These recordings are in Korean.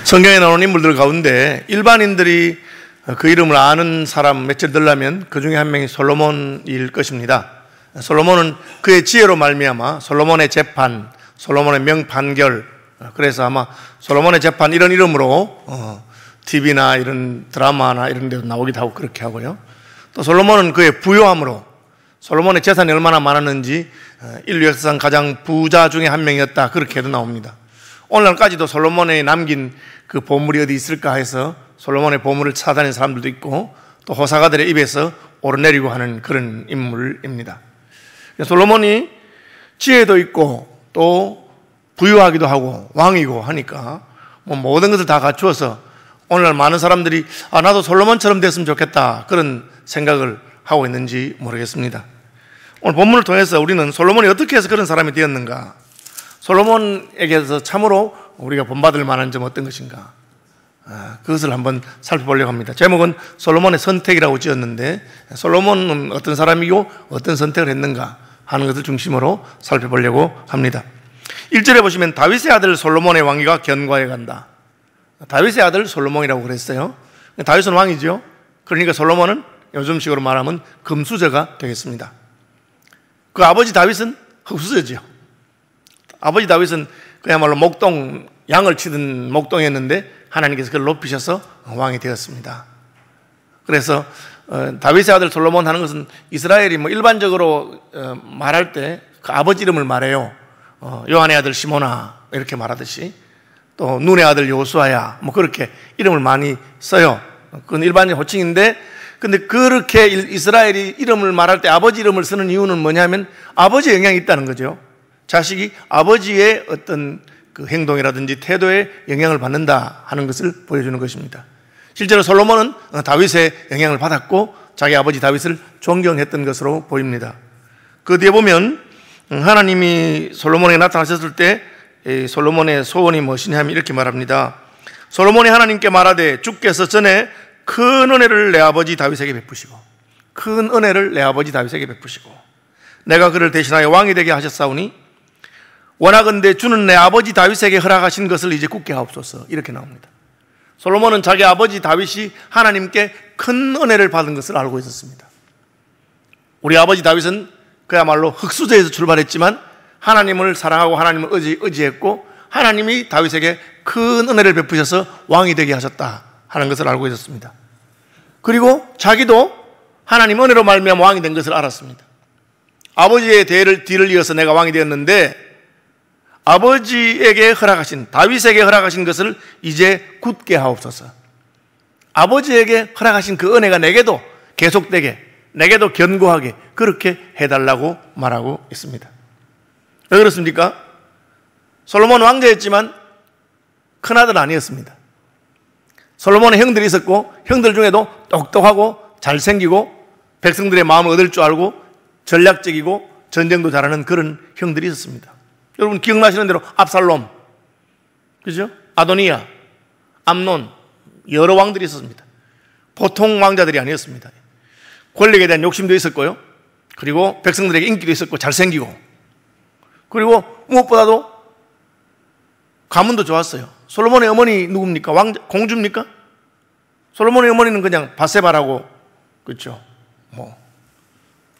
성경에 나오는 인물들 가운데 일반인들이 그 이름을 아는 사람 몇칠 들라면 그 중에 한 명이 솔로몬일 것입니다. 솔로몬은 그의 지혜로 말미암아 솔로몬의 재판, 솔로몬의 명판결, 그래서 아마 솔로몬의 재판 이런 이름으로 TV나 이런 드라마나 이런 데도 나오기도 하고 그렇게 하고요. 또 솔로몬은 그의 부요함으로 솔로몬의 재산이 얼마나 많았는지 인류 역사상 가장 부자 중에 한 명이었다 그렇게도 나옵니다. 오늘날까지도 솔로몬이 남긴 그 보물이 어디 있을까 해서 솔로몬의 보물을 찾아다니는 사람들도 있고 또 호사가들의 입에서 오르내리고 하는 그런 인물입니다. 솔로몬이 지혜도 있고 또 부유하기도 하고 왕이고 하니까 모든 것을 다 갖추어서 오늘날 많은 사람들이 나도 솔로몬처럼 됐으면 좋겠다 그런 생각을 하고 있는지 모르겠습니다. 오늘 본문을 통해서 우리는 솔로몬이 어떻게 해서 그런 사람이 되었는가, 솔로몬에게서 참으로 우리가 본받을 만한 점 어떤 것인가, 그것을 한번 살펴보려고 합니다. 제목은 솔로몬의 선택이라고 지었는데 솔로몬은 어떤 사람이고 어떤 선택을 했는가 하는 것을 중심으로 살펴보려고 합니다. 1절에 보시면 다윗의 아들 솔로몬의 왕위가 견고해 간다. 다윗의 아들 솔로몬이라고 그랬어요. 다윗은 왕이죠. 그러니까 솔로몬은 요즘식으로 말하면 금수저가 되겠습니다. 그 아버지 다윗은 흙수저지요. 아버지 다윗은 그야말로 목동, 양을 치던 목동이었는데 하나님께서 그를 높이셔서 왕이 되었습니다. 그래서 다윗의 아들 솔로몬 하는 것은 이스라엘이 일반적으로 말할 때 그 아버지 이름을 말해요. 요한의 아들 시몬아 이렇게 말하듯이, 또 눈의 아들 요수아야 그렇게 이름을 많이 써요. 그건 일반적인 호칭인데, 근데 그렇게 이스라엘이 이름을 말할 때 아버지 이름을 쓰는 이유는 뭐냐면 아버지의 영향이 있다는 거죠. 자식이 아버지의 어떤 그 행동이라든지 태도에 영향을 받는다 하는 것을 보여주는 것입니다. 실제로 솔로몬은 다윗의 영향을 받았고 자기 아버지 다윗을 존경했던 것으로 보입니다. 그 뒤에 보면 하나님이 솔로몬에게 나타나셨을 때 솔로몬의 소원이 무엇이냐면 이렇게 말합니다. 솔로몬이 하나님께 말하되 주께서 전에 큰 은혜를 내 아버지 다윗에게 베푸시고, 큰 은혜를 내 아버지 다윗에게 베푸시고 내가 그를 대신하여 왕이 되게 하셨사오니 원하건대 주는 내 아버지 다윗에게 허락하신 것을 이제 굳게 하옵소서, 이렇게 나옵니다. 솔로몬은 자기 아버지 다윗이 하나님께 큰 은혜를 받은 것을 알고 있었습니다. 우리 아버지 다윗은 그야말로 흙수저에서 출발했지만 하나님을 사랑하고 하나님을 의지했고 하나님이 다윗에게 큰 은혜를 베푸셔서 왕이 되게 하셨다 하는 것을 알고 있었습니다. 그리고 자기도 하나님 은혜로 말미암아 왕이 된 것을 알았습니다. 아버지의 뒤를 이어서 내가 왕이 되었는데 아버지에게 허락하신, 다윗에게 허락하신 것을 이제 굳게 하옵소서. 아버지에게 허락하신 그 은혜가 내게도 계속되게, 내게도 견고하게 그렇게 해달라고 말하고 있습니다. 왜 그렇습니까? 솔로몬은 왕자였지만 큰아들 아니었습니다. 솔로몬의 형들이 있었고 형들 중에도 똑똑하고 잘생기고 백성들의 마음을 얻을 줄 알고 전략적이고 전쟁도 잘하는 그런 형들이 있었습니다. 여러분 기억나시는 대로 압살롬, 그죠? 아도니아, 암논, 여러 왕들이 있었습니다. 보통 왕자들이 아니었습니다. 권력에 대한 욕심도 있었고요, 그리고 백성들에게 인기도 있었고 잘생기고, 그리고 무엇보다도 가문도 좋았어요. 솔로몬의 어머니 누굽니까? 공주입니까? 솔로몬의 어머니는 그냥 바세바라고, 그렇죠?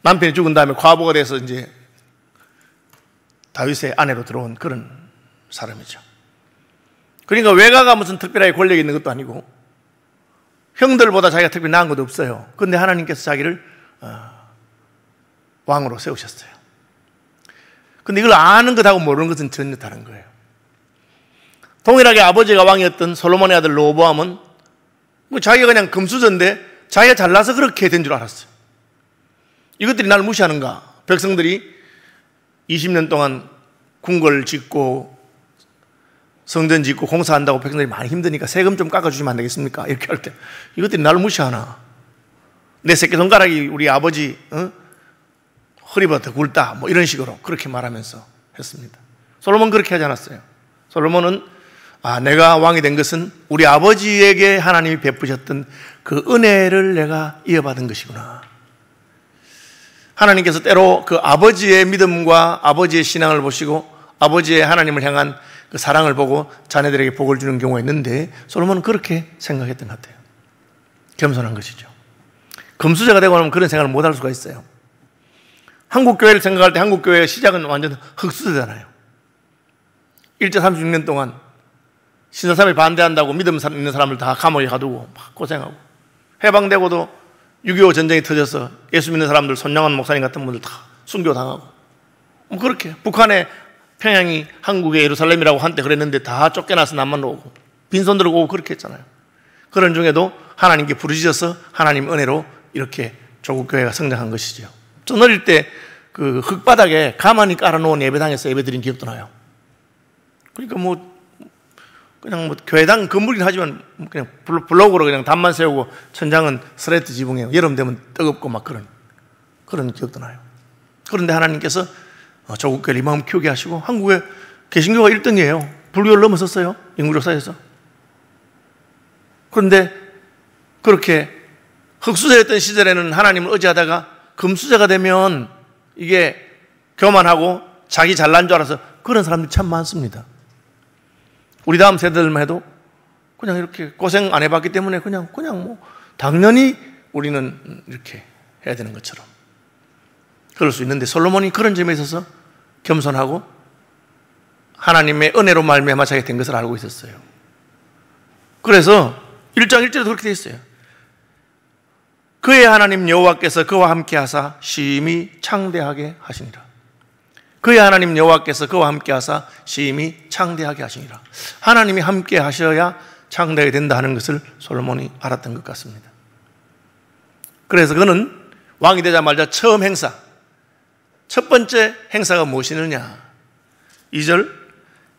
남편이 죽은 다음에 과부가 돼서 이제 다윗의 아내로 들어온 그런 사람이죠. 그러니까 외가가 무슨 특별하게 권력이 있는 것도 아니고 형들보다 자기가 특별히 나은 것도 없어요. 그런데 하나님께서 자기를 왕으로 세우셨어요. 그런데 이걸 아는 것하고 모르는 것은 전혀 다른 거예요. 동일하게 아버지가 왕이었던 솔로몬의 아들 르호보암은 자기가 그냥 금수저인데 자기가 잘나서 그렇게 된 줄 알았어요. 이것들이 나를 무시하는가? 백성들이 20년 동안 궁궐 짓고 성전 짓고 공사한다고 백성들이 많이 힘드니까 세금 좀 깎아주시면 안 되겠습니까? 이렇게 할 때 이것들이 나를 무시하나? 내 새끼손가락이 우리 아버지 허리보다 더 굵다 이런 식으로 그렇게 말하면서 했습니다. 솔로몬 그렇게 하지 않았어요. 솔로몬은 내가 왕이 된 것은 우리 아버지에게 하나님이 베푸셨던 그 은혜를 내가 이어받은 것이구나. 하나님께서 때로 그 아버지의 믿음과 아버지의 신앙을 보시고 아버지의 하나님을 향한 그 사랑을 보고 자녀들에게 복을 주는 경우가 있는데 솔로몬은 그렇게 생각했던 것 같아요. 겸손한 것이죠. 금수저가 되고 나면 그런 생각을 못 할 수가 있어요. 한국교회를 생각할 때 한국교회의 시작은 완전 흑수저잖아요. 일제 36년 동안 신사참에 반대한다고 믿음 있는 사람을 다 감옥에 가두고 막 고생하고, 해방되고도 6.25 전쟁이 터져서 예수 믿는 사람들, 손양원 목사님 같은 분들 다 순교당하고, 뭐 그렇게 북한의 평양이 한국의 예루살렘이라고 한때 그랬는데 다 쫓겨나서 남한으로 오고 빈손 들고 오고 그렇게 했잖아요. 그런 중에도 하나님께 부르짖어서 하나님 은혜로 이렇게 조국 교회가 성장한 것이죠. 전 어릴 때 그 흙바닥에 가만히 깔아놓은 예배당에서 예배드린 기억도 나요. 그러니까 그냥 교회당 건물이긴 하지만 그냥 블록으로 그냥 단만 세우고 천장은 스레트 지붕에 여름 되면 뜨겁고 막 그런 기억도 나요. 그런데 하나님께서 조국 교회를 이만큼 키우게 하시고 한국에 개신교가 1등이에요. 불교를 넘어섰어요. 인구조사에서. 그런데 그렇게 흑수저였던 시절에는 하나님을 의지하다가 금수저가 되면 이게 교만하고 자기 잘난 줄 알아서 그런 사람들이 참 많습니다. 우리 다음 세대들만 해도 그냥 이렇게 고생 안 해봤기 때문에 그냥 당연히 우리는 이렇게 해야 되는 것처럼 그럴 수 있는데, 솔로몬이 그런 점에 있어서 겸손하고 하나님의 은혜로 말미암아 자기가 된 것을 알고 있었어요. 그래서 1장 1절에도 그렇게 되어 있어요. 그의 하나님 여호와께서 그와 함께 하사 심히 창대하게 하시니라. 그의 하나님 여호와께서 그와 함께 하사 심히 창대하게 하시니라. 하나님이 함께 하셔야 창대하게 된다 하는 것을 솔로몬이 알았던 것 같습니다. 그래서 그는 왕이 되자마자 처음 행사, 첫 번째 행사가 무엇이느냐. 2절,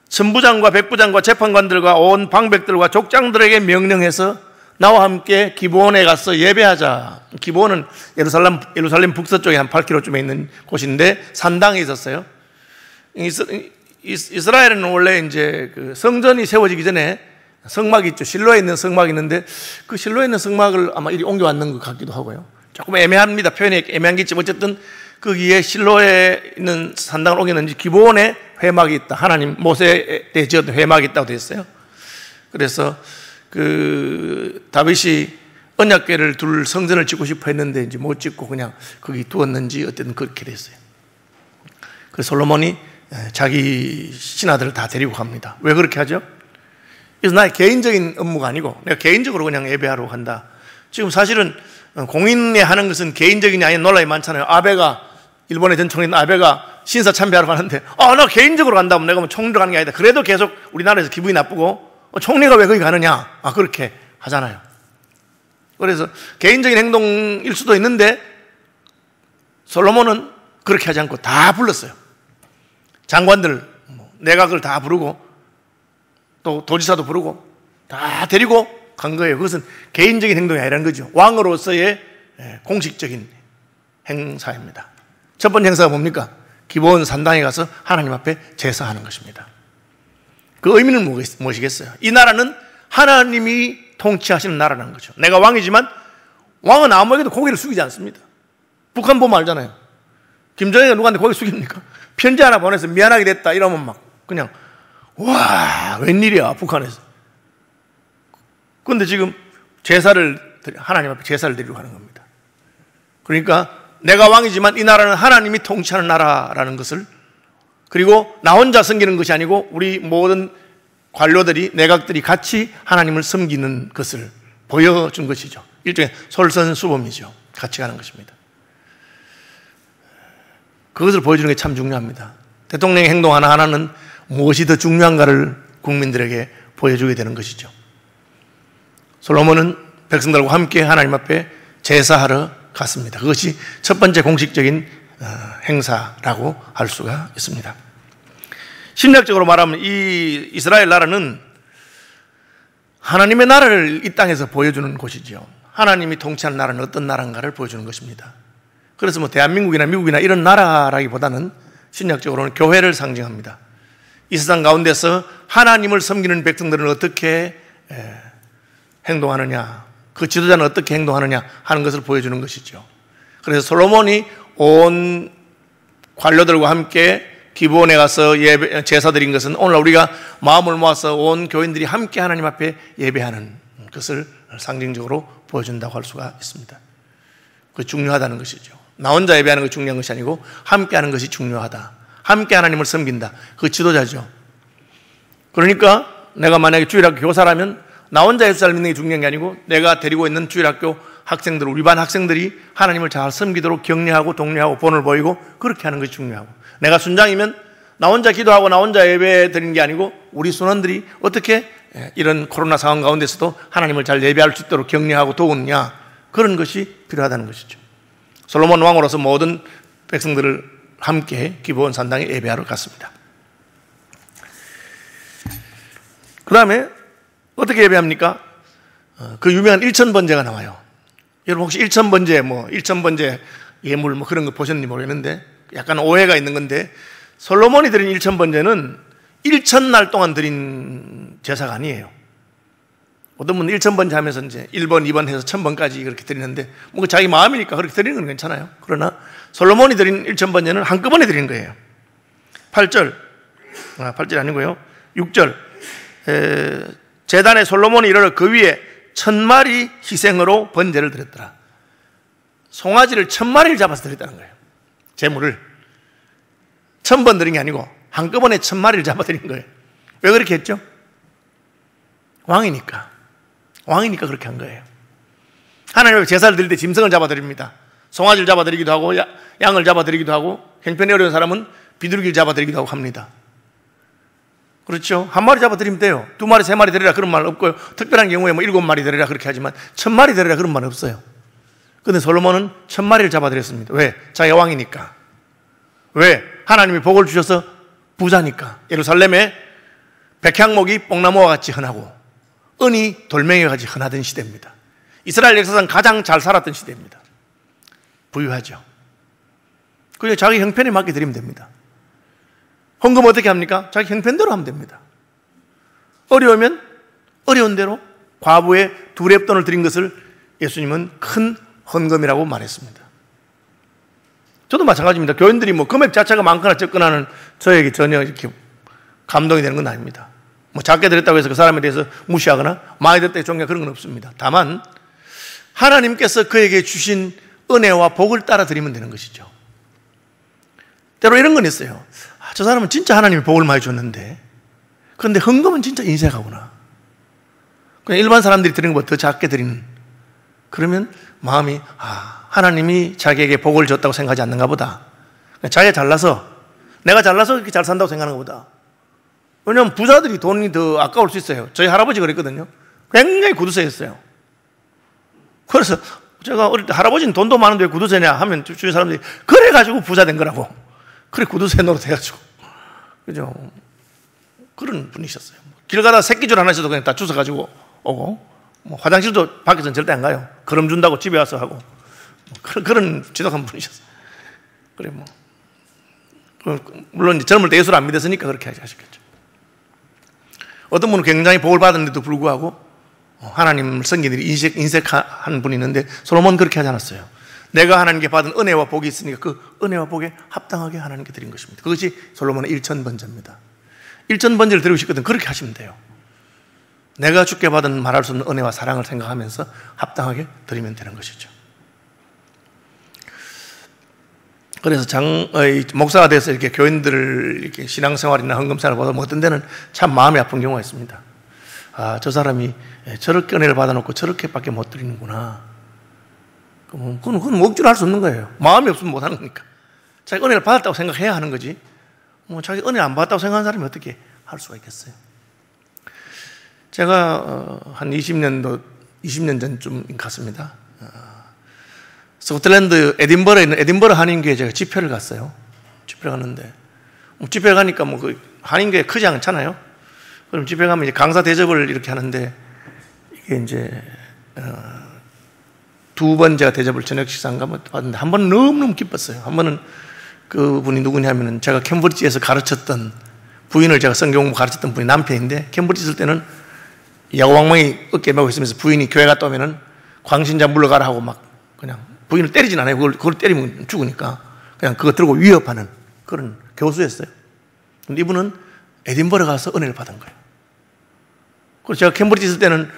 천부장과 백부장과 재판관들과 온 방백들과 족장들에게 명령해서 나와 함께 기브온에 가서 예배하자. 기브온은 예루살렘 북서쪽에 한 8km쯤에 있는 곳인데 산당에 있었어요. 이스라엘은 원래 이제 그 성전이 세워지기 전에 성막이 있죠. 실로에 있는 성막이 있는데 그 실로에 있는 성막을 아마 이리 옮겨왔는 것 같기도 하고요. 조금 애매합니다. 표현이 애매한 게 있지만 어쨌든 거기에 실로에 있는 산당을 옮겼는지 기브온에 회막이 있다. 하나님 모세 때 지었던 회막이 있다고 되어 있어요. 그래서 그 다윗이 언약궤를 둘 성전을 짓고 싶어 했는데 이제 못 짓고 그냥 거기 두었는지 어쨌든 그렇게 됐어요. 그래서 솔로몬이 자기 신하들을 다 데리고 갑니다. 왜 그렇게 하죠? 그래서 나의 개인적인 업무가 아니고 내가 개인적으로 그냥 예배하러 간다. 지금 사실은 공인에 하는 것은 개인적인이 아닌 논란이 많잖아요. 일본의 전 총리는 아베가 신사 참배하러 가는데 나 개인적으로 간다면 내가 총리로 가는 게 아니다. 그래도 계속 우리나라에서 기분이 나쁘고 총리가 왜 거기 가느냐? 그렇게 하잖아요. 그래서 개인적인 행동일 수도 있는데 솔로몬은 그렇게 하지 않고 다 불렀어요. 장관들, 내각을 다 부르고 또 도지사도 부르고 다 데리고 간 거예요. 그것은 개인적인 행동이 아니라는 거죠. 왕으로서의 공식적인 행사입니다. 첫 번째 행사가 뭡니까? 기브온 산당에 가서 하나님 앞에 제사하는 것입니다. 그 의미는 무엇이겠어요? 이 나라는 하나님이 통치하시는 나라라는 거죠. 내가 왕이지만 왕은 아무에게도 고개를 숙이지 않습니다. 북한 보면 알잖아요. 김정일이가 누구한테 고개 숙입니까? 편지 하나 보내서 미안하게 됐다 이러면 막 그냥 와 웬일이야 북한에서. 그런데 지금 하나님 앞에 제사를 드리러 가는 겁니다. 그러니까 내가 왕이지만 이 나라는 하나님이 통치하는 나라라는 것을, 그리고 나 혼자 섬기는 것이 아니고 우리 모든 관료들이, 내각들이 같이 하나님을 섬기는 것을 보여준 것이죠. 일종의 솔선수범이죠. 같이 가는 것입니다. 그것을 보여주는 게 참 중요합니다. 대통령의 행동 하나하나는 무엇이 더 중요한가를 국민들에게 보여주게 되는 것이죠. 솔로몬은 백성들과 함께 하나님 앞에 제사하러 갔습니다. 그것이 첫 번째 공식적인 행사라고 할 수가 있습니다. 심리학적으로 말하면 이 이스라엘 나라는 하나님의 나라를 이 땅에서 보여주는 곳이죠. 하나님이 통치하는 나라는 어떤 나라인가를 보여주는 것입니다. 그래서 대한민국이나 미국이나 이런 나라라기보다는 심리학적으로는 교회를 상징합니다. 이 세상 가운데서 하나님을 섬기는 백성들은 어떻게 행동하느냐, 그 지도자는 어떻게 행동하느냐 하는 것을 보여주는 것이죠. 그래서 솔로몬이 온 관료들과 함께 기부원에 가서 제사 드린 것은 오늘날 우리가 마음을 모아서 온 교인들이 함께 하나님 앞에 예배하는 것을 상징적으로 보여준다고 할 수가 있습니다. 그게 중요하다는 것이죠. 나 혼자 예배하는 것이 중요한 것이 아니고 함께 하는 것이 중요하다. 함께 하나님을 섬긴다. 그 지도자죠. 그러니까 내가 만약에 주일학교 교사라면 나 혼자 예수를 믿는 게 중요한 게 아니고 내가 데리고 있는 주일학교 학생들, 우리 반 학생들이 하나님을 잘 섬기도록 격려하고 독려하고 본을 보이고 그렇게 하는 것이 중요하고, 내가 순장이면 나 혼자 기도하고 나 혼자 예배 드리는 게 아니고 우리 순원들이 어떻게 이런 코로나 상황 가운데서도 하나님을 잘 예배할 수 있도록 격려하고 도우느냐, 그런 것이 필요하다는 것이죠. 솔로몬 왕으로서 모든 백성들을 함께 기브온 산당에 예배하러 갔습니다. 그 다음에 어떻게 예배합니까? 그 유명한 일천번제가 나와요. 여러분 혹시 일천번제, 일천번제 예물 그런 거 보셨는지 모르겠는데 약간 오해가 있는 건데, 솔로몬이 드린 일천번제는 1000날 동안 드린 제사가 아니에요. 어떤 분은 1000번제 하면서 이제 1번, 2번 해서 1000번까지 그렇게 드리는데, 자기 마음이니까 그렇게 드리는 건 괜찮아요. 그러나 솔로몬이 드린 1000번제는 한꺼번에 드린 거예요. 8절이 아니고요. 6절. 제단에 솔로몬이 이르러 그 위에 1000마리 희생으로 번제를 드렸더라. 송아지를 1000마리를 잡아서 드렸다는 거예요. 제물을 1000번 드린 게 아니고 한꺼번에 1000마리를 잡아 드린 거예요. 왜 그렇게 했죠? 왕이니까 그렇게 한 거예요. 하나님 제사를 드릴 때 짐승을 잡아 드립니다. 송아지를 잡아 드리기도 하고 양을 잡아 드리기도 하고, 형편이 어려운 사람은 비둘기를 잡아 드리기도 하고 합니다. 그렇죠? 한 마리 잡아 드리면 돼요. 2마리, 3마리 드리라 그런 말 없고요. 특별한 경우에 7마리 드리라 그렇게 하지만 1000마리 드리라 그런 말 없어요. 그런데 솔로몬은 1000마리를 잡아 드렸습니다. 왜? 자기가 왕이니까. 왜? 하나님이 복을 주셔서 부자니까. 예루살렘에 백향목이 뽕나무와 같이 흔하고 은이 돌멩이와 같이 흔하던 시대입니다. 이스라엘 역사상 가장 잘 살았던 시대입니다. 부유하죠. 그냥 자기 형편에 맞게 드리면 됩니다. 헌금 어떻게 합니까? 자기 형편대로 하면 됩니다. 어려우면 어려운 대로 과부의 2렙돈을 드린 것을 예수님은 큰 헌금이라고 말했습니다. 저도 마찬가지입니다. 교인들이 금액 자체가 많거나 적거나는 저에게 전혀 이렇게 감동이 되는 건 아닙니다. 작게 드렸다고 해서 그 사람에 대해서 무시하거나 많이 드렸다고 존경하거나 그런 건 없습니다. 다만 하나님께서 그에게 주신 은혜와 복을 따라 드리면 되는 것이죠. 때로 이런 건 있어요. 저 사람은 진짜 하나님이 복을 많이 줬는데, 그런데 헌금은 진짜 인색하구나. 그냥 일반 사람들이 드리는 것보다 더 작게 드리는, 그러면 마음이 하나님이 자기에게 복을 줬다고 생각하지 않는가 보다. 자기가 잘나서, 내가 잘나서 이렇게 잘 산다고 생각하는 것보다. 왜냐하면 부자들이 돈이 더 아까울 수 있어요. 저희 할아버지 그랬거든요. 굉장히 구두쇠였어요. 그래서 제가 어릴 때 할아버지는 돈도 많은데 왜 구두쇠냐 하면 주위 사람들이 그래가지고 부자 된 거라고. 그래 구두쇠 노릇 해가지고. 그죠? 그런 분이셨어요. 길 가다가 새끼줄 하나 있어도 그냥 다 주워가지고 오고, 화장실도 밖에서는 절대 안 가요. 걸음 준다고 집에 와서 하고. 그런 지독한 분이셨어요. 그래 물론 이제 젊을 때 예수를 안 믿었으니까 그렇게 하셨겠죠. 어떤 분은 굉장히 복을 받았는데도 불구하고 하나님을 섬기는 인색한 분이 있는데, 솔로몬은 그렇게 하지 않았어요. 내가 하나님께 받은 은혜와 복이 있으니까 그 은혜와 복에 합당하게 하나님께 드린 것입니다. 그것이 솔로몬의 1000번제입니다. 1000번제를 드리고 싶거든 그렇게 하시면 돼요. 내가 주께 받은 말할 수 없는 은혜와 사랑을 생각하면서 합당하게 드리면 되는 것이죠. 그래서 목사가 돼서 이렇게 교인들을 이렇게 신앙생활이나 헌금생활을 보다 어떤 데는 참 마음이 아픈 경우가 있습니다. 저 사람이 저렇게 은혜를 받아놓고 저렇게밖에 못 드리는구나. 그건 억지로 할 수 없는 거예요. 마음이 없으면 못 하는 거니까. 자기 은혜를 받았다고 생각해야 하는 거지. 자기 은혜를 안 받았다고 생각하는 사람이 어떻게 할 수가 있겠어요? 제가 한 20년 전쯤 갔습니다. 스코틀랜드 에딘버러에 있는 에딘버러 한인교회에 제가 집회를 갔어요. 집회를 갔는데, 집회 가니까 그 한인교회 크지 않잖아요. 그럼 집회 가면 이제 강사 대접을 이렇게 하는데, 이게 이제, 2번 제가 대접을 저녁 식사인가 받았는데, 한 번은 너무너무 기뻤어요. 한 번은 그분이 누구냐면은 제가 캠브리지에서 가르쳤던 부인을 제가 성경 공부 가르쳤던 분이 남편인데, 캠브리지 있을 때는 야구방망이 어깨에 메고 있으면서 부인이 교회 갔다 오면은 광신자 물러가라 하고 막 그냥 부인을 때리진 않아요. 그걸 때리면 죽으니까 그냥 그거 들고 위협하는 그런 교수였어요. 근데 이분은 에딘버러 가서 은혜를 받은 거예요. 그래서 제가 캠브리지 있을 때는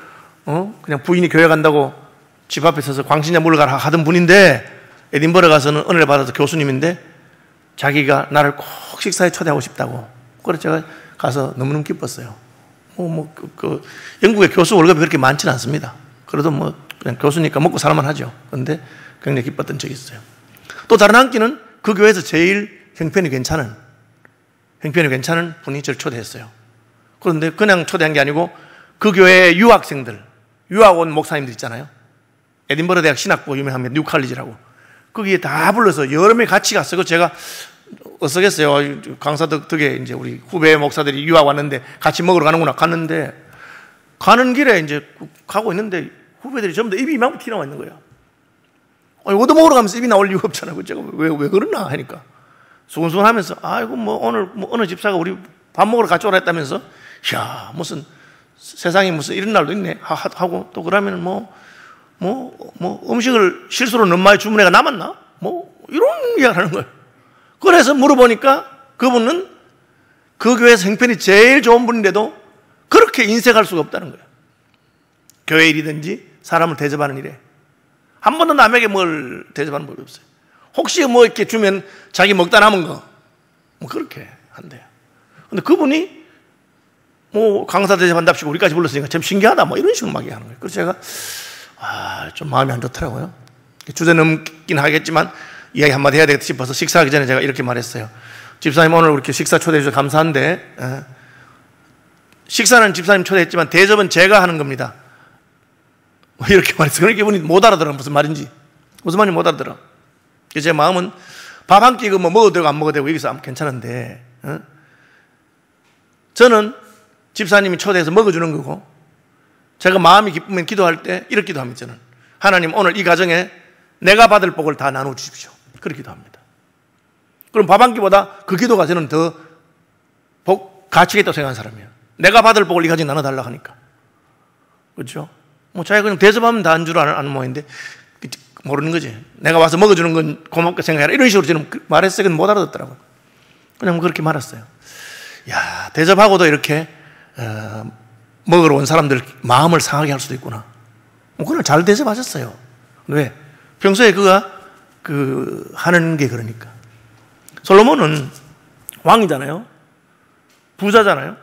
그냥 부인이 교회 간다고 집 앞에 서서 광신자 물러가라 하던 분인데, 에딘버러 가서는 은혜를 받아서 교수님인데 자기가 나를 꼭 식사에 초대하고 싶다고. 그래서 제가 가서 너무너무 기뻤어요. 영국의 교수 월급이 그렇게 많지는 않습니다. 그래도 그냥 교수니까 먹고 살만 하죠. 그런데 굉장히 기뻤던 적이 있어요. 또 다른 한 끼는 그 교회에서 제일 형편이 괜찮은 분이 저를 초대했어요. 그런데 그냥 초대한 게 아니고 그 교회의 유학생들, 유학 온 목사님들 있잖아요. 에딘버러 대학 신학부 유명합니다. 뉴칼리지라고. 거기에 다 불러서 여러 명이 같이 갔어요. 그래서 제가 어쩌겠어요. 강사 덕에 이제 우리 후배 목사들이 유학 왔는데 같이 먹으러 가는구나. 갔는데 가는 길에 이제 가고 있는데 후배들이 전부 다 입이 이만큼 튀어나와 있는 거예요. 얻어 먹으러 가면서 입이 나올 이유가 없잖아요. 제가 왜 그러나 하니까 수근수근 하면서 아이고 오늘 어느 집사가 우리 밥 먹으러 같이 오라 했다면서, 이야 무슨 세상에 무슨 이런 날도 있네 하고, 또 그러면 음식을 실수로 너무 많이 주문해가 남았나? 이런 이야기를 하는 거예요. 그래서 물어보니까 그분은 그 교회에서 형편이 제일 좋은 분인데도 그렇게 인색할 수가 없다는 거예요. 교회 일이든지 사람을 대접하는 일에 한 번도 남에게 뭘 대접하는 법이 없어요. 혹시 이렇게 주면 자기 먹다 남은 거 그렇게 한대요. 근데 그분이 강사 대접한답시고 우리까지 불렀으니까 참 신기하다 이런 식으로 막 얘기하는 거예요. 그래서 제가 좀 마음이 안 좋더라고요. 주제 넘긴 하겠지만 이야기 한마디 해야 되겠다 싶어서 식사하기 전에 제가 이렇게 말했어요. 집사님 오늘 이렇게 식사 초대해 주셔서 감사한데, 식사는 집사님 초대했지만 대접은 제가 하는 겁니다. 이렇게 말했어요. 그러니까 이분이 못 알아들어. 무슨 말인지 못 알아들어. 그래서 제 마음은 밥 한 끼 먹어도 되고 안 먹어도 되고 여기서 괜찮은데, 저는 집사님이 초대해서 먹어주는 거고, 제가 마음이 기쁘면 기도할 때 이렇게 기도합니다. 저는 하나님 오늘 이 가정에 내가 받을 복을 다 나눠주십시오. 그렇게 기도합니다. 그럼 밥 한 끼보다 그 기도가 저는 더 가치가 있다고 생각하는 사람이에요. 내가 받을 복을 이 가정에 나눠달라고 하니까. 그렇죠? 자기가 그냥 대접하면 다 안 줄 아는 모양인데 모르는 거지. 내가 와서 먹어주는 건 고맙게 생각해라. 이런 식으로 저는 말했어요. 근데 못 알아듣더라고요. 그냥 그렇게 말했어요. 야, 대접하고도 이렇게 먹으러 온 사람들 마음을 상하게 할 수도 있구나. 그걸 잘 대접하셨어요. 왜? 평소에 그가 하는 게 그러니까. 솔로몬은 왕이잖아요. 부자잖아요.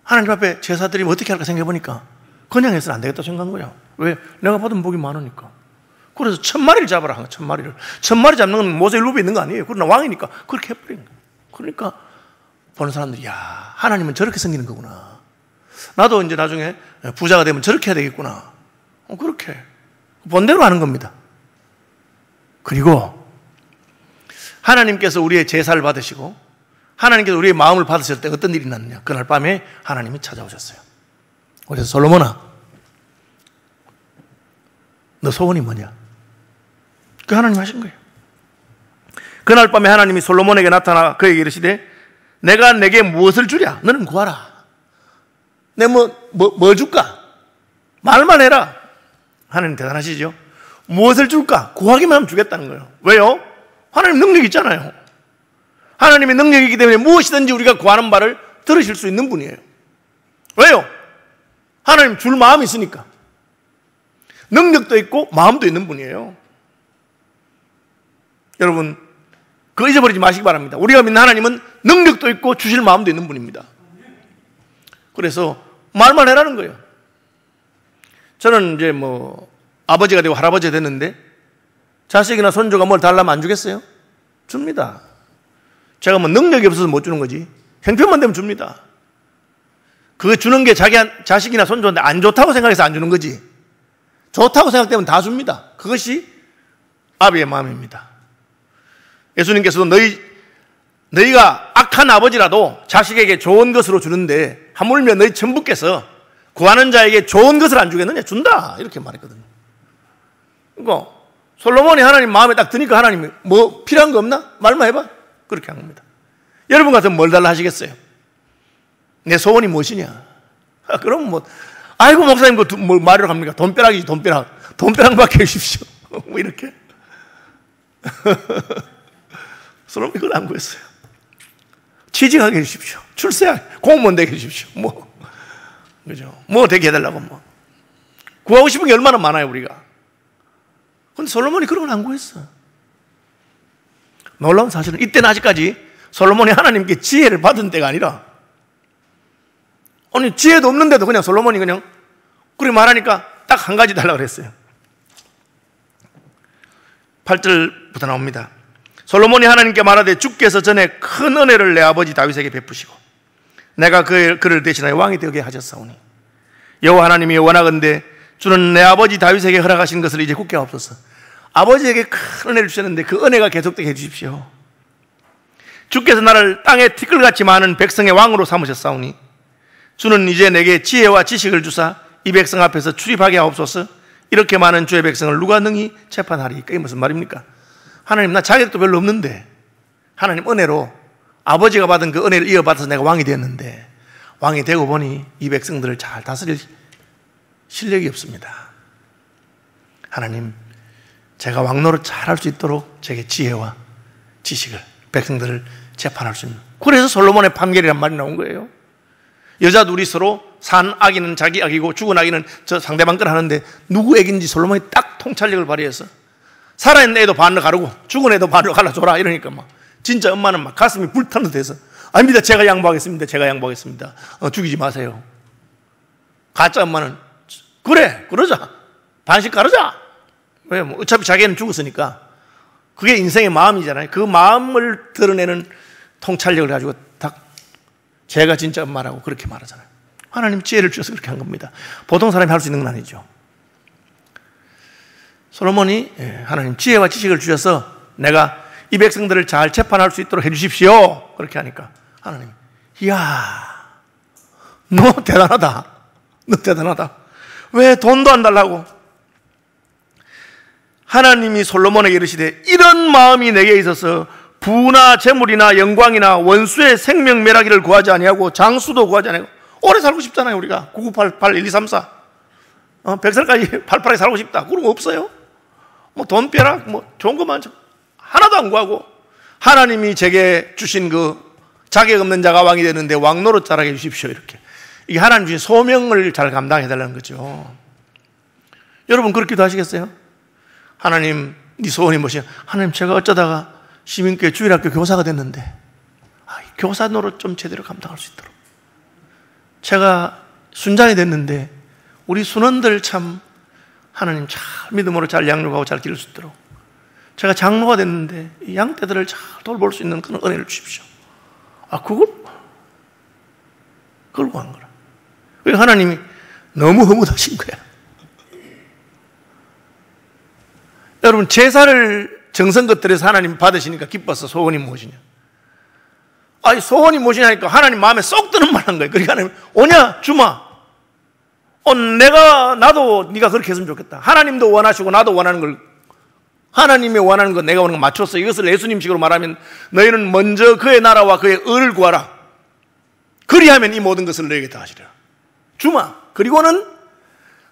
하나님 앞에 제사 드리면 어떻게 할까 생각해보니까 그냥 해서는 안 되겠다 생각한 거야. 왜? 내가 받은 복이 많으니까. 그래서 1000마리를 잡아라 한 거야. 1000마리를. 1000마리 잡는 건 모세의 룹에 있는 거 아니에요. 그러나 왕이니까 그렇게 해버린 거야. 그러니까 보는 사람들이, 야, 하나님은 저렇게 생기는 거구나. 나도 이제 나중에 부자가 되면 저렇게 해야 되겠구나. 그렇게 본대로 하는 겁니다. 그리고 하나님께서 우리의 제사를 받으시고 하나님께서 우리의 마음을 받으실 때 어떤 일이 났느냐. 그날 밤에 하나님이 찾아오셨어요. 그래서 솔로몬아, 너 소원이 뭐냐? 그 하나님 하신 거예요. 그날 밤에 하나님이 솔로몬에게 나타나 그에게 이르시되 내가 내게 무엇을 주랴? 너는 구하라. 내가 뭐 줄까? 말만 해라. 하나님 대단하시죠? 무엇을 줄까? 구하기만 하면 주겠다는 거예요. 왜요? 하나님 능력이 있잖아요. 하나님의 능력이 있기 때문에 무엇이든지 우리가 구하는 바를 들으실 수 있는 분이에요. 왜요? 하나님 줄 마음이 있으니까. 능력도 있고 마음도 있는 분이에요. 여러분, 그거 잊어버리지 마시기 바랍니다. 우리가 믿는 하나님은 능력도 있고 주실 마음도 있는 분입니다. 그래서 말만 해라는 거예요. 저는 이제 아버지가 되고 할아버지가 됐는데 자식이나 손주가 뭘 달라면 안 주겠어요? 줍니다. 제가 능력이 없어서 못 주는 거지 형편만 되면 줍니다. 그거 주는 게 자기 자식이나 손주한테 안 좋다고 생각해서 안 주는 거지 좋다고 생각되면 다 줍니다. 그것이 아비의 마음입니다. 예수님께서도 너희가 악한 아버지라도 자식에게 좋은 것으로 주는데 하물며 너희 천부께서 구하는 자에게 좋은 것을 안 주겠느냐? 준다 이렇게 말했거든요. 그러니까 솔로몬이 하나님 마음에 딱 드니까 하나님이 뭐 필요한 거 없나? 말만 해봐. 그렇게 한 겁니다. 여러분 같으면 뭘 달라 하시겠어요? 내 소원이 무엇이냐? 그럼 아이고 목사님 뭐 말이라고 합니까? 돈벼락이지 돈벼락밖에 해주십시오. 뭐 이렇게 솔로몬이 그걸 안 구했어요. 취직하게 해주십시오. 출세하게, 공무원 되게 해주십시오. 그죠? 되게 해달라고 구하고 싶은 게 얼마나 많아요, 우리가. 근데 솔로몬이 그런 걸 안 구했어. 놀라운 사실은 이때는 아직까지 솔로몬이 하나님께 지혜를 받은 때가 아니라, 아니, 지혜도 없는데도 그냥 솔로몬이 그냥 그렇게 말하니까 딱 한 가지 달라고 그랬어요. 8절부터 나옵니다. 솔로몬이 하나님께 말하되 주께서 전에 큰 은혜를 내 아버지 다윗에게 베푸시고 내가 그를 대신하여 왕이 되게 하셨사오니 여호와 하나님이 원하건대 주는 내 아버지 다윗에게 허락하신 것을 이제 굳게 하옵소서. 아버지에게 큰 은혜를 주셨는데 그 은혜가 계속되게 해주십시오. 주께서 나를 땅에 티끌같이 많은 백성의 왕으로 삼으셨사오니 주는 이제 내게 지혜와 지식을 주사 이 백성 앞에서 출입하게 하옵소서. 이렇게 많은 주의 백성을 누가 능히 재판하리까? 이게 무슨 말입니까? 하나님, 나 자격도 별로 없는데 하나님 은혜로 아버지가 받은 그 은혜를 이어받아서 내가 왕이 되었는데 왕이 되고 보니 이 백성들을 잘 다스릴 실력이 없습니다. 하나님, 제가 왕노릇 잘 할 수 있도록 제게 지혜와 지식을, 백성들을 재판할 수 있는. 그래서 솔로몬의 판결이란 말이 나온 거예요. 여자 둘이 서로 산 아기는 자기 아기고 죽은 아기는 저 상대방 걸 하는데 누구 애기인지 솔로몬이 딱 통찰력을 발휘해서 살아있는 애도 반으로 가르고 죽은 애도 반으로 갈라줘라 이러니까 진짜 엄마는 가슴이 불타는 듯해서 아닙니다, 제가 양보하겠습니다, 제가 양보하겠습니다, 죽이지 마세요. 가짜 엄마는 그래, 그러자, 반씩 가르자. 왜? 어차피 자기는 죽었으니까. 그게 인생의 마음이잖아요. 그 마음을 드러내는 통찰력을 가지고 딱 제가 진짜 엄마라고 그렇게 말하잖아요. 하나님 지혜를 주셔서 그렇게 한 겁니다. 보통 사람이 할 수 있는 건 아니죠. 솔로몬이 하나님 지혜와 지식을 주셔서 내가 이 백성들을 잘 재판할 수 있도록 해주십시오. 그렇게 하니까 하나님, 이야, 너 대단하다. 너 대단하다. 왜 돈도 안 달라고? 하나님이 솔로몬에게 이르시되 이런 마음이 내게 있어서 부나 재물이나 영광이나 원수의 생명 멸하기를 구하지 아니하고 장수도 구하지 아니하고. 오래 살고 싶잖아요, 우리가. 9988 1234 100살까지 팔팔하게 살고 싶다. 그런 거 없어요. 돈 벼락 좋은 것만 하나도 안 구하고 하나님이 제게 주신 그 자격 없는 자가 왕이 되는데 왕노릇 잘하게 해주십시오. 이렇게. 이게 하나님 주신 소명을 잘 감당해달라는 거죠. 여러분 그렇기도 하시겠어요? 하나님, 네 소원이 무엇이야? 하나님, 제가 어쩌다가 시민교회 주일학교 교사가 됐는데 교사 노릇 좀 제대로 감당할 수 있도록. 제가 순장이 됐는데 우리 순원들 참 하나님 잘 믿음으로 잘 양육하고 잘 기를 수 있도록. 제가 장로가 됐는데 이 양떼들을 잘 돌볼 수 있는 그런 은혜를 주십시오. 그걸 구한 거라. 그러니까 하나님이 너무 허무하신 거야. 여러분, 제사를 정성껏 들여서 하나님 받으시니까 기뻐서 소원이 무엇이냐? 소원이 무엇이냐니까 하나님 마음에 쏙 드는 말 한 거예요. 그러니까 하나님, 오냐, 주마. 나도 네가 그렇게 했으면 좋겠다. 하나님도 원하시고 나도 원하는 걸, 하나님이 원하는 것 내가 원하는 거 맞췄어. 이것을 예수님식으로 말하면 너희는 먼저 그의 나라와 그의 의를 구하라. 그리하면 이 모든 것을 너에게 다 하시리라. 주마. 그리고는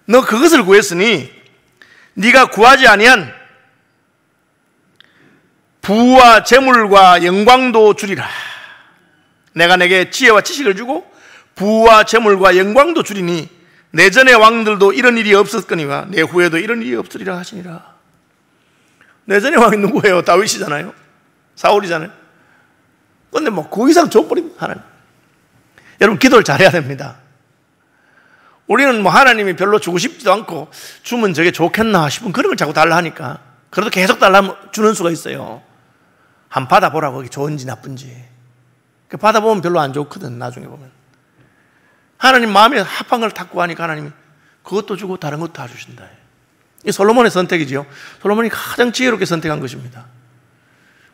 너 그것을 구했으니 네가 구하지 아니한 부와 재물과 영광도 주리라. 내가 내게 지혜와 지식을 주고 부와 재물과 영광도 주리니 내 전의 왕들도 이런 일이 없었거니와 내 후에도 이런 일이 없으리라 하시니라. 내 전의 왕이 누구예요? 다윗이잖아요. 사울이잖아요. 그런데 그 이상 줘버립니다, 하나님. 여러분, 기도를 잘해야 됩니다. 우리는 하나님이 별로 주고 싶지도 않고 주면 저게 좋겠나 싶은 그런 걸 자꾸 달라 하니까 그래도 계속 달라면 주는 수가 있어요. 한번 받아보라고, 그게 좋은지 나쁜지. 받아보면 별로 안 좋거든, 나중에 보면. 하나님 마음에 합한 걸 탁 구하니까 하나님이 그것도 주고 다른 것도 다 주신다. 이 솔로몬의 선택이지요. 솔로몬이 가장 지혜롭게 선택한 것입니다.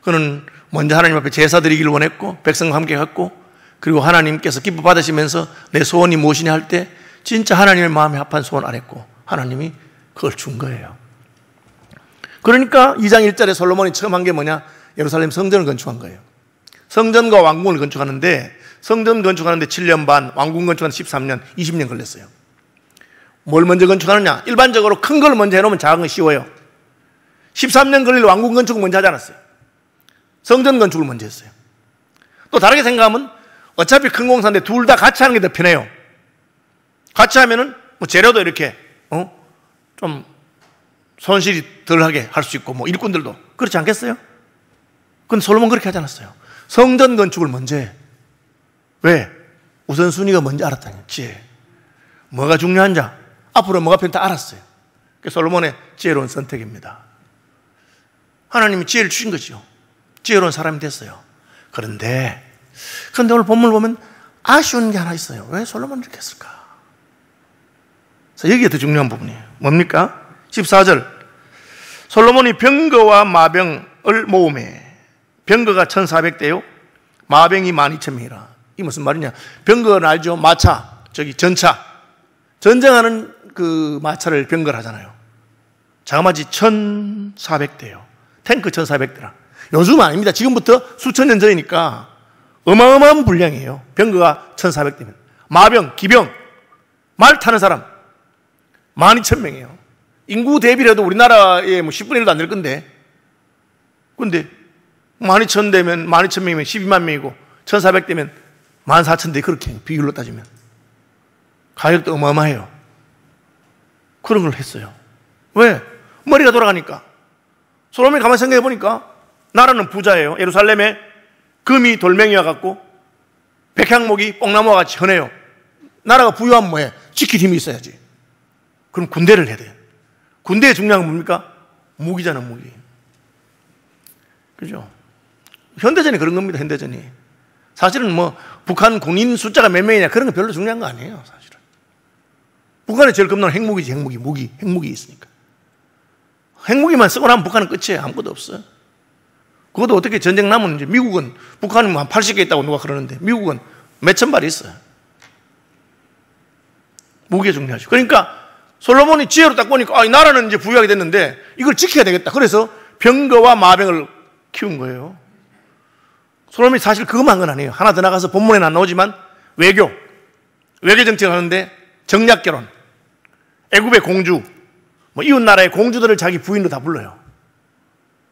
그는 먼저 하나님 앞에 제사 드리기를 원했고 백성과 함께 갔고, 그리고 하나님께서 기뻐 받으시면서 내 소원이 무엇이냐 할 때 진짜 하나님의 마음에 합한 소원 안 했고 하나님이 그걸 준 거예요. 그러니까 2장 1절에 솔로몬이 처음 한 게 뭐냐? 예루살렘 성전을 건축한 거예요. 성전과 왕궁을 건축하는데 성전 건축하는데 7년 반, 왕궁 건축하는데 13년, 20년 걸렸어요. 뭘 먼저 건축하느냐? 일반적으로 큰 걸 먼저 해놓으면 작은 건 쉬워요. 13년 걸릴 왕궁 건축을 먼저 하지 않았어요. 성전 건축을 먼저 했어요. 또 다르게 생각하면 어차피 큰 공사인데 둘 다 같이 하는 게 더 편해요. 같이 하면은 뭐 재료도 이렇게 좀 손실이 덜하게 할 수 있고 뭐 일꾼들도 그렇지 않겠어요? 근데 솔로몬 그렇게 하지 않았어요. 성전 건축을 먼저 해. 왜? 우선순위가 뭔지 알았다는 지혜. 뭐가 중요한지 앞으로 뭐가 필요한지 다 알았어요. 그게 솔로몬의 지혜로운 선택입니다. 하나님이 지혜를 주신 거죠. 지혜로운 사람이 됐어요. 그런데 오늘 본문을 보면 아쉬운 게 하나 있어요. 왜 솔로몬이 이렇게 했을까? 그래서 여기가 더 중요한 부분이에요. 뭡니까? 14절 솔로몬이 병거와 마병을 모으매 병거가 1400대요 마병이 12000명이라. 이 무슨 말이냐? 병거는 알죠? 마차, 전차. 전쟁하는 그 마차를 병거를 하잖아요. 자그마치 1400대요. 탱크 1400대라. 요즘은 아닙니다. 지금부터 수천 년 전이니까 어마어마한 분량이에요. 병거가 1400대면. 마병, 기병, 말 타는 사람 12000명이에요. 인구 대비라도 우리나라의 뭐 10분의 1도 안 될 건데. 근데 12000대면 12000명이면 12만 명이고 1400대면 14000대 그렇게 비율로 따지면 가격도 어마어마해요. 그런 걸 했어요. 왜? 머리가 돌아가니까. 솔로몬이 가만히 생각해 보니까 나라는 부자예요. 예루살렘에 금이 돌멩이와 같고 백향목이 뽕나무와 같이 흔해요. 나라가 부유하면 뭐해? 지킬 힘이 있어야지. 그럼 군대를 해야 돼요. 군대의 중요한 건 뭡니까? 무기잖아, 무기. 그죠? 현대전이 그런 겁니다, 현대전이. 사실은 뭐 북한 군인 숫자가 몇 명이냐 그런 건 별로 중요한 거 아니에요, 사실은. 북한에 제일 겁나는 핵무기지, 핵무기. 핵무기 있으니까. 핵무기만 쓰고 나면 북한은 끝이에요. 아무것도 없어요. 그것도 어떻게 전쟁 나면 이제 미국은 북한은 한 80개 있다고 누가 그러는데 미국은 몇천 발이 있어요. 무기가 중요하죠. 그러니까 솔로몬이 지혜로 딱 보니까 이 나라는 이제 부유하게 됐는데 이걸 지켜야 되겠다. 그래서 병거와 마병을 키운 거예요. 솔로몬이 사실 그것만 한 건 아니에요. 하나 더 나가서 본문에는 안 나오지만 외교 정책을 하는데 정략결혼, 애굽의 공주, 뭐 이웃 나라의 공주들을 자기 부인으로 다 불러요.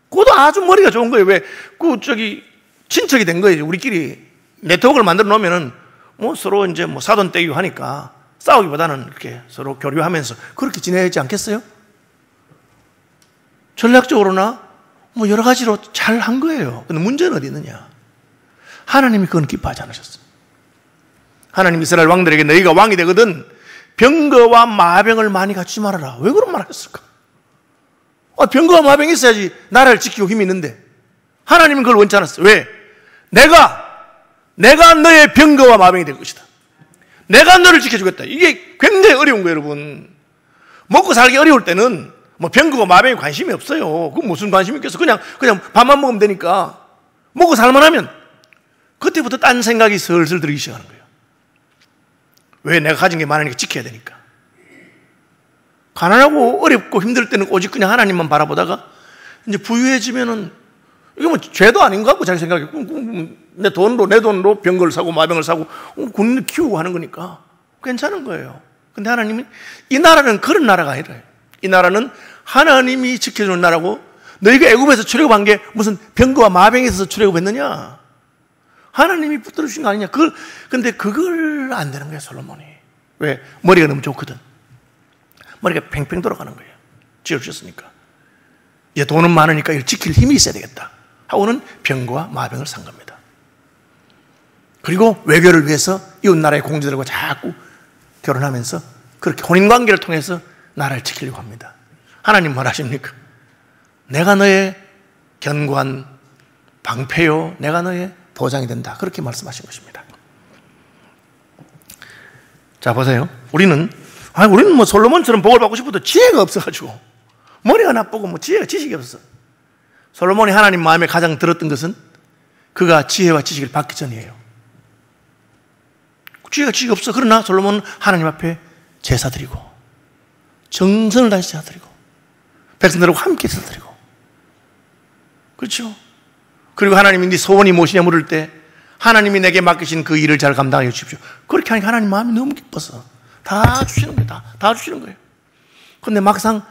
그것도 아주 머리가 좋은 거예요. 왜? 친척이 된 거예요. 우리끼리 네트워크를 만들어 놓으면은 뭐 서로 이제 뭐 사돈 떼기고 하니까 싸우기보다는 이렇게 서로 교류하면서 그렇게 지내야지 않겠어요? 전략적으로나 뭐 여러 가지로 잘 한 거예요. 근데 문제는 어디 있느냐? 하나님이 그건 기뻐하지 않으셨어요. 하나님 이스라엘 왕들에게 너희가 왕이 되거든 병거와 마병을 많이 갖추지 말아라. 왜 그런 말 하셨을까? 병거와 마병이 있어야지 나라를 지키고 힘이 있는데 하나님은 그걸 원치 않았어요. 왜? 내가 너의 병거와 마병이 될 것이다. 내가 너를 지켜주겠다. 이게 굉장히 어려운 거예요, 여러분. 먹고 살기 어려울 때는 뭐 병거와 마병에 관심이 없어요. 그 무슨 관심이 있겠어? 그냥 밥만 먹으면 되니까. 먹고 살만하면 그때부터 딴 생각이 슬슬 들기 시작하는 거예요. 왜? 내가 가진 게 많으니까 지켜야 되니까. 가난하고 어렵고 힘들 때는 오직 그냥 하나님만 바라보다가 이제 부유해지면은 이거 뭐 죄도 아닌 것 같고 자기 생각에 내 돈으로 병거를 사고 마병을 사고 군인을 키우고 하는 거니까 괜찮은 거예요. 근데 하나님은 이 나라는 그런 나라가 아니래요. 이 나라는 하나님이 지켜주는 나라고 너희가 애굽에서 출애굽한 게 무슨 병거와 마병에 있어서 출애굽했느냐? 하나님이 붙들어 주신 거 아니냐? 근데 그걸 안 되는 거예요, 솔로몬이. 왜? 머리가 너무 좋거든. 머리가 팽팽 돌아가는 거예요. 지어주셨으니까. 이제 돈은 많으니까 이걸 지킬 힘이 있어야 되겠다 하고는 병거와 마병을 산 겁니다. 그리고 외교를 위해서 이웃 나라의 공주들과 자꾸 결혼하면서 그렇게 혼인관계를 통해서 나라를 지키려고 합니다. 하나님 뭘 하십니까? 내가 너의 견고한 방패요, 내가 너의 보장이 된다. 그렇게 말씀하신 것입니다. 자, 보세요. 우리는 뭐 솔로몬처럼 복을 받고 싶어도 지혜가 없어가지고 머리가 나쁘고 뭐 지식이 없어. 솔로몬이 하나님 마음에 가장 들었던 것은 그가 지혜와 지식을 받기 전이에요. 지식이 없어. 그러나 솔로몬은 하나님 앞에 제사 드리고 정성을 다해서 제사 드리고 백성들하고 함께 제사 드리고, 그렇죠? 그리고 하나님이 네 소원이 무엇이냐 물을 때 하나님이 내게 맡기신 그 일을 잘 감당해 주십시오. 그렇게 하니까 하나님 마음이 너무 기뻐서 다 주시는 거예요. 다 주시는 거예요. 그런데 막상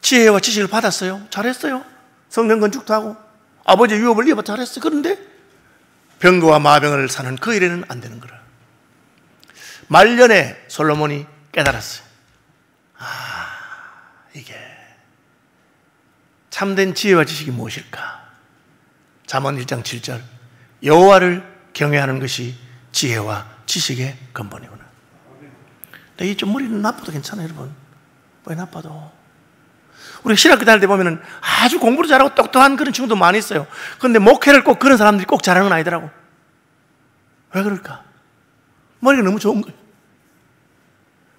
지혜와 지식을 받았어요. 잘했어요. 성전 건축도 하고 아버지의 유업을 이어받아 잘했어요. 그런데 병거와 마병을 사는 그 일에는 안 되는 거라. 말년에 솔로몬이 깨달았어요. 이게 참된 지혜와 지식이 무엇일까? 잠언 1장 7절 여호와를 경외하는 것이 지혜와 지식의 근본이구나. 근데 이 좀 머리는 나빠도 괜찮아요, 여러분. 왜 나빠도. 우리 신학교 다닐 때 보면은 아주 공부를 잘하고 똑똑한 그런 친구도 많이 있어요. 그런데 목회를 꼭 그런 사람들이 꼭 잘하는 건 아니더라고. 왜 그럴까? 머리가 너무 좋은 거예요.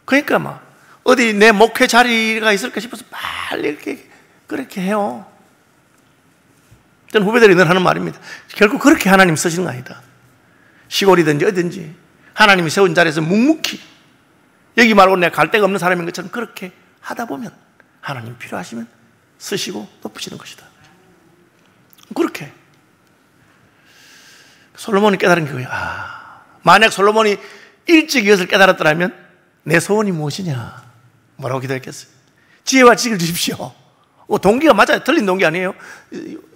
그러니까 막 어디 내 목회 자리가 있을까 싶어서 빨리 이렇게 그렇게 해요. 저는 후배들이 늘 하는 말입니다. 결국 그렇게 하나님 쓰시는 거 아니다. 시골이든지 어디든지 하나님이 세운 자리에서 묵묵히 여기 말고 내가 갈 데가 없는 사람인 것처럼 그렇게 하다 보면 하나님 필요하시면 쓰시고 높이시는 것이다. 그렇게 솔로몬이 깨달은 게 그거야. 만약 솔로몬이 일찍 이것을 깨달았더라면 내 소원이 무엇이냐? 뭐라고 기도했겠어요? 지혜와 지식을 주십시오. 동기가 맞아요. 틀린 동기 아니에요.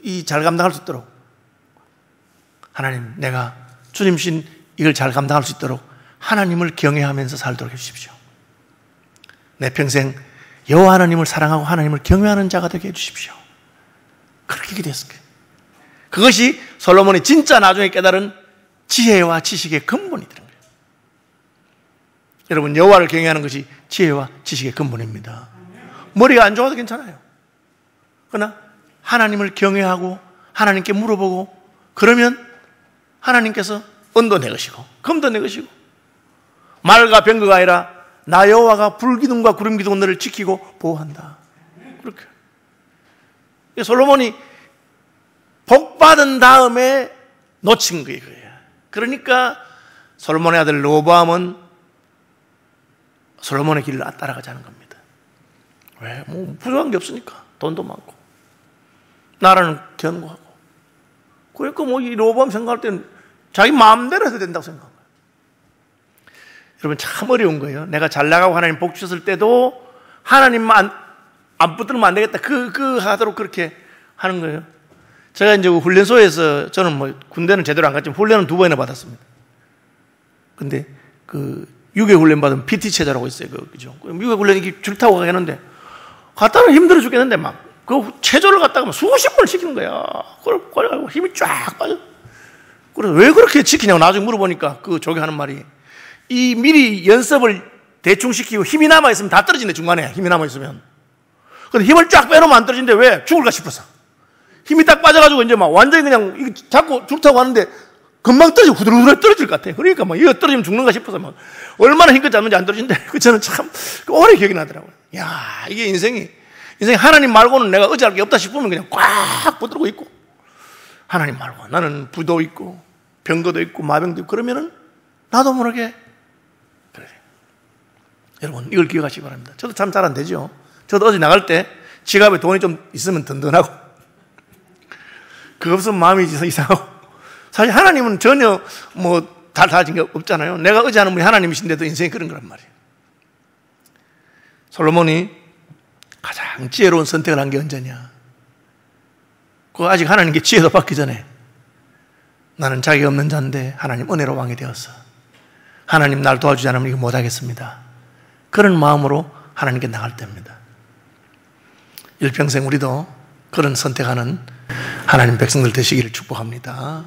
이 잘 감당할 수 있도록 하나님, 내가 주님신 이걸 잘 감당할 수 있도록 하나님을 경외하면서 살도록 해주십시오. 내 평생 여호와 하나님을 사랑하고 하나님을 경외하는 자가 되게 해주십시오. 그렇게 기도했을 거예요. 그것이 솔로몬이 진짜 나중에 깨달은 지혜와 지식의 근본이 되는 거예요. 여러분, 여호와를 경외하는 것이 지혜와 지식의 근본입니다. 머리가 안 좋아도 괜찮아요. 그러나 하나님을 경외하고 하나님께 물어보고 그러면 하나님께서 은도 내 것이고 금도 내 것이고 말과 병거가 아니라 나 여호와가 불기둥과 구름기둥 너를 지키고 보호한다. 그렇게 솔로몬이 복받은 다음에 놓친 거예요. 그러니까 솔로몬의 아들 르호보암은 솔로몬의 길을 따라가지 않은 겁니다. 왜? 뭐 부족한 게 없으니까. 돈도 많고 나라는 견고하고. 그러니까 뭐 이 르호보암 생각할 때는 자기 마음대로 해도 된다고 생각한 거예요. 여러분, 참 어려운 거예요. 내가 잘 나가고 하나님 복 주셨을 때도 하나님만 안 붙들면 안 되겠다. 하도록 그렇게 하는 거예요. 제가 이제 훈련소에서 저는 뭐 군대는 제대로 안 갔지만 훈련은 2번이나 받았습니다. 근데 그 유교 훈련 받으면 PT 체제라고 있어요. 그죠? 유교 훈련 이렇게 줄 타고 가겠는데 갔다가 힘들어 죽겠는데 막 그 체조를 갔다가 막 수십 번을 시키는 거야. 그래가지고 힘이 쫙 빠져. 그래서 왜 그렇게 지키냐고 나중에 물어보니까 그 조교 하는 말이 이 미리 연습을 대충 시키고 힘이 남아있으면 다 떨어진대. 중간에 힘이 남아있으면. 근데 힘을 쫙 빼놓으면 안 떨어진대. 왜? 죽을까 싶어서. 힘이 딱 빠져가지고 이제 막 완전히 그냥 이거 잡고 줄 타고 가는데 금방 떨어지고 후들후들 떨어질 것 같아. 그러니까 막 이거 떨어지면 죽는가 싶어서 막 얼마나 힘껏 잡는지 안 떨어진대. 그 저는 참 오래 기억이 나더라고요. 야, 이게 인생이 하나님 말고는 내가 의지할 게 없다 싶으면 그냥 꽉 붙들고 있고 하나님 말고 나는 부도 있고 병거도 있고 마병도 있고 그러면은 나도 모르게 그래. 여러분, 이걸 기억하시기 바랍니다. 저도 참 잘 안 되죠. 저도 어디 나갈 때 지갑에 돈이 좀 있으면 든든하고 그거 없으면 마음이 이상하고. 사실 하나님은 전혀 뭐 달라진 게 없잖아요. 내가 의지하는 분이 하나님이신데도 인생이 그런 거란 말이에요. 솔로몬이 가장 지혜로운 선택을 한 게 언제냐? 그거 아직 하나님께 지혜도 받기 전에 나는 자격이 없는 자인데 하나님 은혜로 왕이 되었어. 하나님 날 도와주지 않으면 이거 못하겠습니다. 그런 마음으로 하나님께 나갈 때입니다. 일평생 우리도 그런 선택하는 하나님 백성들 되시기를 축복합니다.